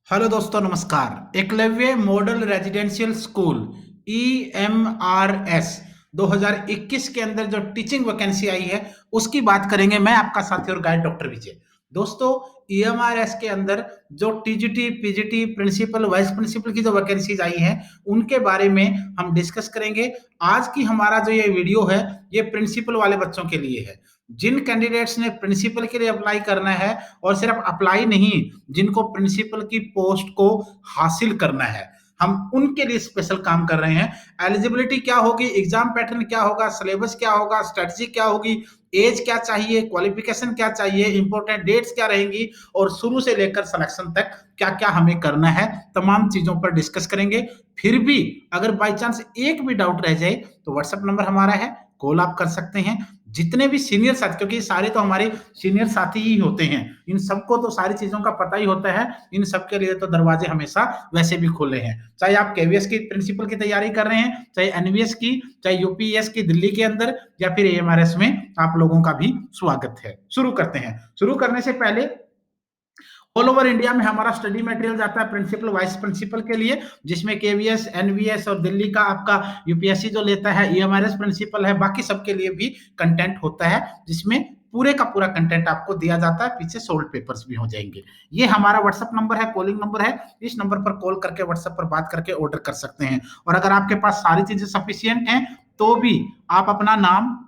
Hello दोस्तों, नमस्कार। Eklavya model residential school EMRS 2021 के अंदर जो टीचिंग वैकेंसी आई है उसकी बात करेंगे। मैं आपका साथी और गाइड डॉक्टर विजय। दोस्तों, EMRS के अंदर जो TGT, PGT, principal, vice principal की जो वैकेंसीज आई हैं उनके बारे में हम डिस्कस करेंगे। आज की हमारा जो ये वीडियो है ये प्रिंसिपल वाले बच्चों के लिए है। जिन कैंडिडेट्स ने प्रिंसिपल के लिए अप्लाई करना है, और सिर्फ अप्लाई नहीं, जिनको प्रिंसिपल की पोस्ट को हासिल करना है, हम उनके लिए स्पेशल काम कर रहे हैं। एलिजिबिलिटी क्या होगी, एग्जाम पैटर्न क्या होगा, सिलेबस क्या होगा, स्ट्रेटजी क्या होगी, एज क्या चाहिए, क्वालिफिकेशन क्या चाहिए, इंपॉर्टेंट डेट्स क्या रहेंगी, और शुरू से लेकर सिलेक्शन तक क्या क्या हमें करना है, तमाम चीजों पर डिस्कस करेंगे। फिर भी अगर बाई चांस एक भी डाउट रह जाए तो व्हाट्सएप नंबर हमारा है, कॉल आप कर सकते हैं। जितने भी सीनियर साथी, क्योंकि सारे तो हमारे सीनियर साथी ही होते हैं, इन सबको तो सारी चीजों का पता ही होता है। इन सबके लिए तो दरवाजे हमेशा वैसे भी खुले हैं। चाहे आप केवीएस की प्रिंसिपल की तैयारी कर रहे हैं, चाहे एनवीएस की, चाहे यूपीएस की दिल्ली के अंदर, या फिर एएमआरएस में, आप लोगों का भी स्वागत है। शुरू करते हैं। शुरू करने से पहले ऑल ओवर इंडिया में हमारा स्टडी मटेरियल जाता है प्रिंसिपल, वाइस प्रिंसिपल के लिए, जिसमें केवीएस, एनवीएस और दिल्ली का आपका यूपीएससी जो लेता है ईएमआरएस प्रिंसिपल है। बाकी सबके लिए भी कंटेंट होता है, जिसमें पूरे का पूरा कंटेंट आपको दिया जाता है। पीछे सोल्ड पेपर्स भी हो जाएंगे। ये हमारा व्हाट्सएप नंबर है, कॉलिंग नंबर है। इस नंबर पर कॉल करके, व्हाट्सएप पर बात करके ऑर्डर कर सकते हैं। और अगर आपके पास सारी चीजें सफिशियंट हैं तो भी आप अपना नाम,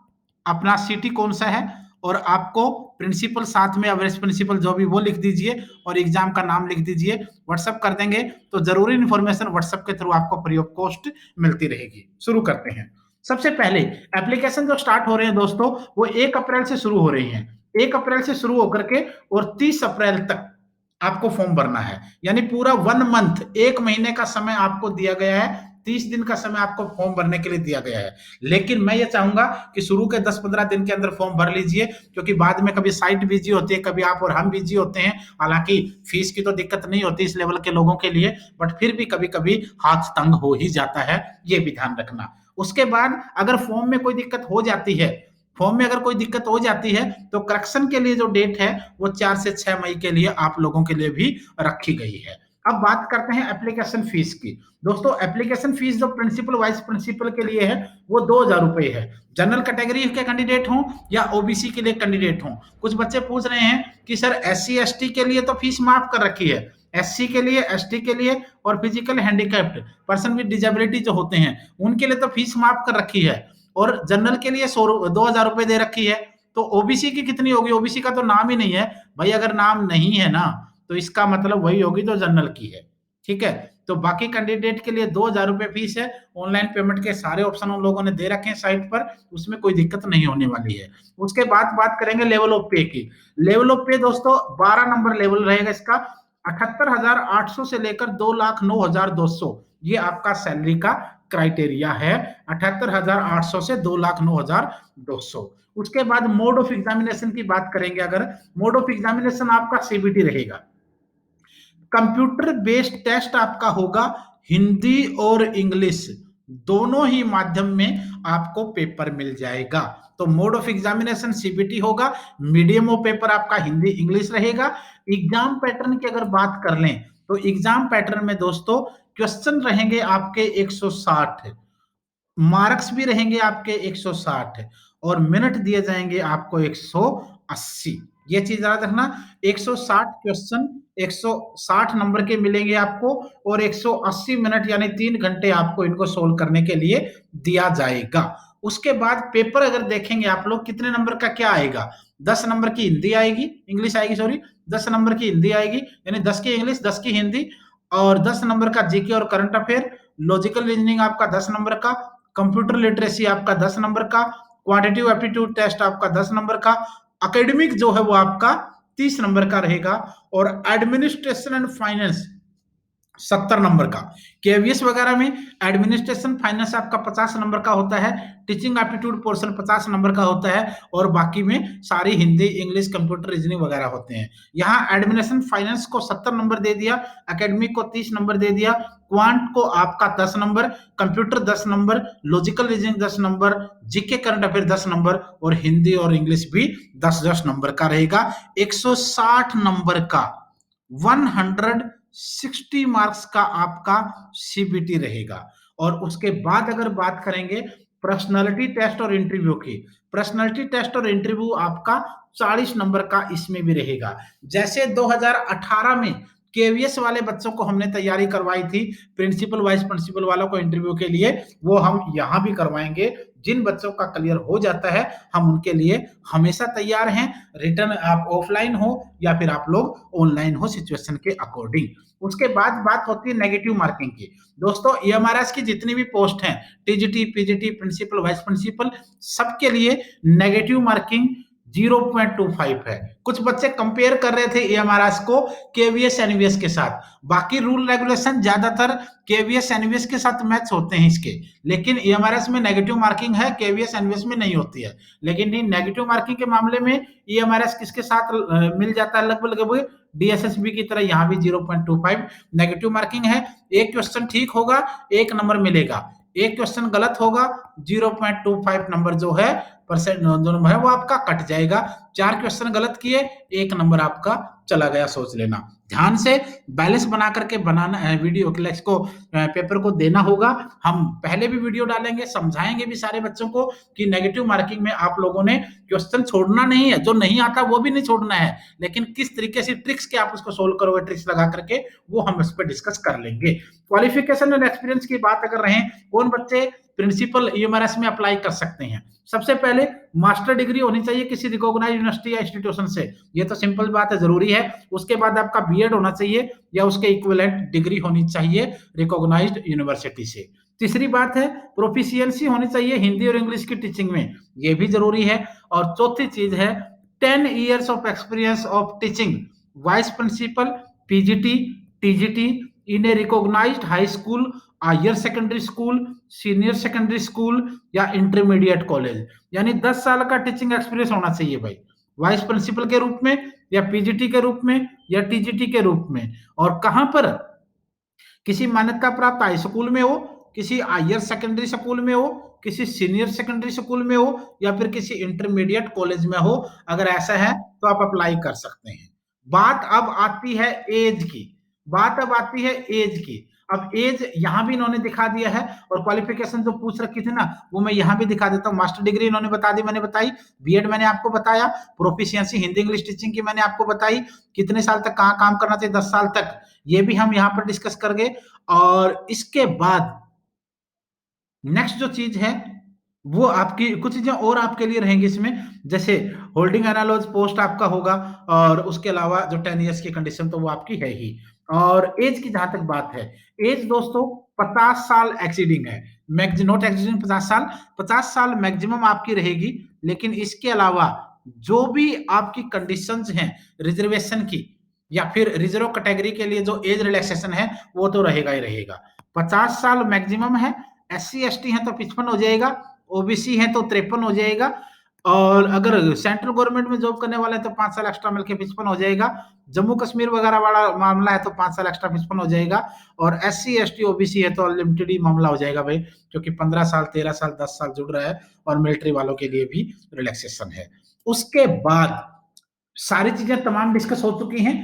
अपना सिटी कौन सा है, और आपको प्रिंसिपल साथ में एवरेज प्रिंसिपल जो भी वो लिख दीजिए, और एग्जाम का नाम लिख दीजिए। व्हाट्सएप कर देंगे तो जरूरी इन्फॉर्मेशन व्हाट्सएप के थ्रू आपको फ्री ऑफ कॉस्ट मिलती रहेगी। शुरू करते हैं। सबसे पहले एप्लीकेशन जो स्टार्ट हो रहे हैं दोस्तों, वो 1 अप्रैल से शुरू हो रही हैं। 1 अप्रैल से शुरू होकर के और 30 अप्रैल तक आपको फॉर्म भरना है। यानी पूरा 1 मंथ, 1 महीने का समय आपको दिया गया है। 30 दिन का समय आपको फॉर्म भरने के लिए दिया गया है। लेकिन मैं ये चाहूंगा कि शुरू के 10-15 दिन के अंदर फॉर्म भर लीजिए, क्योंकि बाद में कभी साइट बिजी होती है, कभी आप और हम बिजी होते हैं। हालांकि फीस की तो दिक्कत नहीं होती इस लेवल के लोगों के लिए, बट फिर भी कभी कभी हाथ तंग हो ही जाता है, ये भी ध्यान रखना। उसके बाद अगर फॉर्म में कोई दिक्कत हो जाती है, फॉर्म में अगर कोई दिक्कत हो जाती है, तो करेक्शन के लिए जो डेट है वो 4 से 6 मई के लिए आप लोगों के लिए भी रखी गई है। अब बात करते हैं एप्लीकेशन फीस की। दोस्तों, एप्लीकेशन फीस जो प्रिंसिपल, वाइस प्रिंसिपल के लिए है वो 2000 रुपए है। जनरल कैटेगरी के कैंडिडेट हों या ओबीसी के लिए कैंडिडेट हों। कुछ बच्चे पूछ रहे हैं कि सर SC ST के लिए तो फीस माफ कर रखी है, SC के लिए, ST के लिए और physical handicapped person with disability जो होते हैं उनके लिए तो फीस माफ कर रखी है, और जनरल के लिए 2000 रुपए दे रखी है। तो ओबीसी की कितनी होगी? ओबीसी का तो नाम ही नहीं है भाई। अगर नाम नहीं है ना, तो इसका मतलब वही होगी जो जनरल की है। ठीक है, तो बाकी कैंडिडेट के लिए 2000 रुपए फीस है। ऑनलाइन पेमेंट के सारे ऑप्शन उन लोगों ने दे रखे हैं साइट पर, उसमें कोई दिक्कत नहीं होने वाली है। उसके बाद बात करेंगे लेवल ऑफ पे की। लेवल ऑफ पे दोस्तों 12 नंबर लेवल रहेगा इसका। 78,800 से लेकर 2,09,200 ये आपका सैलरी का क्राइटेरिया है। 78,800 से 2,09,200। उसके बाद मोड ऑफ एग्जामिनेशन की बात करेंगे। अगर मोड ऑफ एग्जामिनेशन आपका सीबीटी रहेगा। कंप्यूटर बेस्ड टेस्ट आपका होगा, हिंदी और इंग्लिश दोनों ही माध्यम में आपको पेपर मिल जाएगा। तो मोड ऑफ एग्जामिनेशन सीबीटी होगा, मीडियम ऑफ पेपर आपका हिंदी इंग्लिश रहेगा। एग्जाम पैटर्न की अगर बात कर लें तो एग्जाम पैटर्न में दोस्तों क्वेश्चन रहेंगे आपके 160, मार्क्स भी रहेंगे आपके 160, और मिनट दिए जाएंगे आपको 180। ये चीज याद रखना। 160 क्वेश्चन 160 नंबर के मिलेंगे आपको, और 180 मिनट यानी 3 घंटे आपको इनको सोल्व करने के लिए दिया जाएगा। उसके बाद पेपर अगर देखेंगे आप लोग, कितने नंबर का क्या आएगा? 10 नंबर की हिंदी आएगी, इंग्लिश आएगी, सॉरी, 10 नंबर की हिंदी आएगी, यानी 10 की इंग्लिश, 10 की हिंदी, और 10 नंबर का जीके और करंट अफेयर। लॉजिकल रीजनिंग आपका 10 नंबर का, कंप्यूटर लिटरेसी आपका 10 नंबर का, क्वांटिटेटिव एप्टीट्यूड टेस्ट आपका 10 नंबर का, एकेडमिक जो है वो आपका 30 नंबर का रहेगा, और एडमिनिस्ट्रेशन एंड फाइनेंस 70 नंबर का। केवीएस वगैरह में एडमिनिस्ट्रेशन फाइनेंस आपका 50 नंबर का होता है, टीचिंग एप्टीट्यूड पोर्शन 50 नंबर का होता है, और बाकी में सारी हिंदी, इंग्लिश, कंप्यूटर, रीजनिंग वगैरह होते हैं। यहाँ एडमिनिस्ट्रेशन फाइनेंस को 70 नंबर दे दिया, एकेडमिक को 30 नंबर दे दिया, क्वांट को आपका 10 number, computer 10 number, logical reasoning 10 number, GK current affair 10 number, और हिंदी और इंग्लिश भी 10-10 नंबर का रहेगा। 160 नंबर का 100 60 मार्क्स का आपका सीबीटी रहेगा। और उसके बाद अगर बात करेंगे पर्सनालिटी टेस्ट और इंटरव्यू की, पर्सनालिटी टेस्ट और इंटरव्यू आपका 40 नंबर का इसमें भी रहेगा। जैसे 2018 में केवीएस वाले बच्चों को हमने तैयारी करवाई थी प्रिंसिपल वाइस प्रिंसिपल वालों को इंटरव्यू के लिए, वो हम यहाँ भी करवाएंगे। जिन बच्चों का क्लियर हो जाता है हम उनके लिए हमेशा तैयार हैं, रिटर्न आप ऑफलाइन हो या फिर आप लोग ऑनलाइन हो सिचुएशन के अकॉर्डिंग। उसके बाद बात होती है नेगेटिव मार्किंग की। दोस्तों ईएमआरएस की जितनी भी पोस्ट हैं, TGT PGT principal vice principal, सबके लिए नेगेटिव मार्किंग 0.25 है। कुछ बच्चे कंपेयर कर रहे थे ईएमआरएस को केवीएस एनवीएस के साथ, बाकी रूल रेगुलेशन ज्यादातर केवीएस एनवीएस के साथ मैच होते हैं इसके, लेकिन ईएमआरएस में नेगेटिव मार्किंग है, केवीएस एनवीएस में नहीं होती है। लेकिन नेगेटिव मार्किंग के मामले में ईएमआरएस किसके साथ मिल जाता है, लगभग लगभग डीएसएसबी की तरह यहाँ भी 0.25 नेगेटिव मार्किंग है। एक क्वेश्चन ठीक होगा 1 नंबर मिलेगा, एक क्वेश्चन गलत होगा 0.25 नंबर जो है परसेंट जो नंबर है वो आपका कट जाएगा। 4 क्वेश्चन गलत किए 1 नंबर आपका चला गया, सोच लेना। ध्यान से बैलेंस बना करके बनाना है वीडियो क्लास को, पेपर को देना होगा। हम पहले भी वीडियो डालेंगे, समझाएंगे भी सारे बच्चों को कि नेगेटिव मार्किंग में आप लोगों ने क्वेश्चन छोड़ना नहीं है, जो नहीं आता वो भी नहीं छोड़ना है, लेकिन किस तरीके से ट्रिक्स के आप उसको सोल्व करोगे, ट्रिक्स लगा करके वो हम इस पर डिस्कस कर लेंगे। क्वालिफिकेशन एंड एक्सपीरियंस की बात अगर रहे, कौन बच्चे प्रिंसिपल ईएमआरएस में अप्लाई कर सकते हैं? सबसे पहले मास्टर डिग्री होनी चाहिए किसी रिकॉग्नाइज्ड यूनिवर्सिटी या इंस्टीट्यूशन से, ये तो सिंपल बात है, जरूरी है। उसके बाद आपका बीएड होना चाहिए या उसके इक्विवेलेंट डिग्री होनी चाहिए रिकॉग्नाइज्ड यूनिवर्सिटी से। तीसरी बात है प्रोफिशिएंसी होनी चाहिए हिंदी और इंग्लिश की टीचिंग में, ये भी जरूरी है। और चौथी चीज है 10 years of experience of teaching vice principal PGT TGT in a recognised high school, higher secondary school, senior secondary school या इंटरमीडिएट कॉलेज। यानी 10 साल का टीचिंग एक्सपीरियंस होना चाहिए भाई, वाइस प्रिंसिपल के रूप में या पीजीटी के रूप में या टीजीटी के रूप में। और कहां पर? किसी मान्यता प्राप्त हाई स्कूल में हो, किसी हायर सेकेंडरी स्कूल में हो, किसी सीनियर सेकेंडरी स्कूल में हो या फिर किसी इंटरमीडिएट कॉलेज में हो। अगर ऐसा है तो आप अप्लाई कर सकते हैं। बात अब आती है एज की, बात अब आती है एज की। अब एज यहां भी इन्होंने दिखा दिया है, और क्वालिफिकेशन जो पूछ रखी थी ना वो मैं यहां भी दिखा देता हूं। मास्टर डिग्री इन्होंने बता दी, मैंने बताई, बीएड मैंने आपको बताया, प्रोफिशिएंसी हिंदी इंग्लिश टीचिंग की मैंने आपको बताई, कितने साल तक कहां काम करना चाहिए 10 साल तक, ये भी हम यहां पर डिस्कस करेंगे। और इसके बाद नेक्स्ट जो चीज है वो आपकी कुछ चीजें और आपके लिए रहेंगी इसमें, जैसे होल्डिंग एनालॉज पोस्ट आपका होगा, और उसके अलावा जो 10 इयर्स की कंडीशन तो वो आपकी है ही। और एज की जहां तक बात है, एज दोस्तों 50 साल एक्सीडिंग है, नॉट एक्सीडिंग 50 साल, 50 साल मैक्सिमम आपकी रहेगी। लेकिन इसके अलावा जो भी आपकी कंडीशंस हैं रिजर्वेशन की या फिर रिजर्व कैटेगरी के लिए जो एज रिलैक्सेशन है वो तो रहेगा ही रहेगा। 50 साल मैक्सिमम है, SC ST है तो 55 हो जाएगा, ओबीसी है तो 53 हो जाएगा, और अगर सेंट्रल गवर्नमेंट में जॉब करने वाले हैं तो 5 साल एक्स्ट्रा मिलकर 55 हो जाएगा। जम्मू कश्मीर वगैरह वाला मामला है तो 5 साल एक्स्ट्रा 55 हो जाएगा। और SC ST OBC है तो अनलिमिटेड ही मामला हो जाएगा भाई, क्योंकि 15 साल 13 साल 10 साल जुड़ रहा है, और मिलिट्री वालों के लिए भी रिलैक्सेशन है। उसके बाद सारी चीजें तमाम डिस्कस हो चुकी हैं।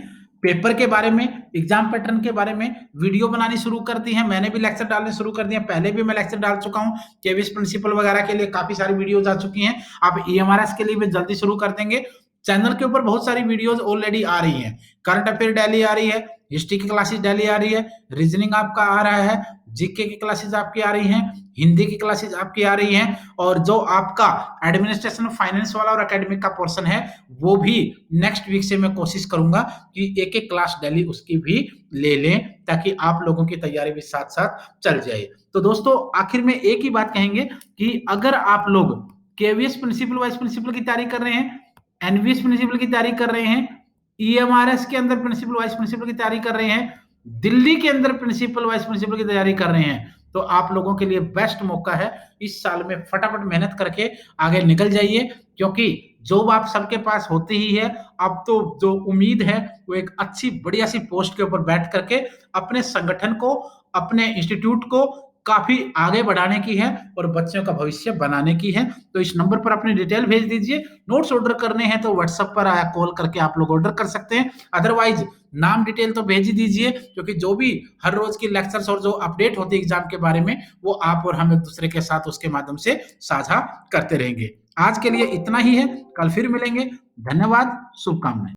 पेपर के बारे में, एग्जाम पैटर्न के बारे में वीडियो बनानी शुरू कर दी है, मैंने भी लेक्चर डालने शुरू कर दिए, पहले भी मैं लेक्चर डाल चुका हूं, केवीएस प्रिंसिपल वगैरह के लिए काफी सारी वीडियोज आ चुकी हैं। अब ईएमआरएस के लिए भी जल्दी शुरू कर देंगे। चैनल के ऊपर बहुत सारी वीडियोज ऑलरेडी आ रही हैं, करंट अफेयर डेली आ रही है, हिस्ट्री की क्लासेस डेली आ रही है, रीजनिंग आपका आ रहा है, जीके की क्लासेस आपकी आ रही हैं, हिंदी की क्लासेस आपकी आ रही हैं, और जो आपका एडमिनिस्ट्रेशन फाइनेंस वाला और एकेडमिक का पोर्शन है वो भी नेक्स्ट वीक से मैं कोशिश करूंगा कि एक एक क्लास डेली उसकी भी ले लें, ताकि आप लोगों की तैयारी भी साथ साथ चल जाए। तो दोस्तों आखिर में एक ही बात कहेंगे कि अगर आप लोग केवीएस प्रिंसिपल वाइस प्रिंसिपल की तैयारी कर रहे हैं, एनवीएस प्रिंसिपल की तैयारी कर रहे हैं, ईएमआरएस के अंदर प्रिंसिपल वाइस प्रिंसिपल की तैयारी कर रहे हैं, दिल्ली के अंदर प्रिंसिपल वाइस प्रिंसिपल की तैयारी कर रहे हैं, तो आप लोगों के लिए बेस्ट मौका है इस साल में फटाफट मेहनत करके आगे निकल जाइए, क्योंकि जॉब आप सबके पास होती ही है। अब तो जो उम्मीद है वो एक अच्छी बढ़िया सी पोस्ट के ऊपर बैठ करके अपने संगठन को, अपने इंस्टीट्यूट को काफ़ी आगे बढ़ाने की है और बच्चों का भविष्य बनाने की है। तो इस नंबर पर अपनी डिटेल भेज दीजिए। नोट्स ऑर्डर करने हैं तो व्हाट्सएप पर कॉल करके आप लोग ऑर्डर कर सकते हैं। अदरवाइज़ नाम डिटेल तो भेज ही दीजिए, क्योंकि जो भी हर रोज़ की लेक्चर्स और जो अपडेट होती है एग्ज़ाम के बारे में, वो आप और हम एक-दूसरे के साथ उसके माध्यम से साझा करते रहेंगे। आज के लिए इतना ही है, कल फिर मिलेंगे। धन्यवाद, शुभकामनाएँ।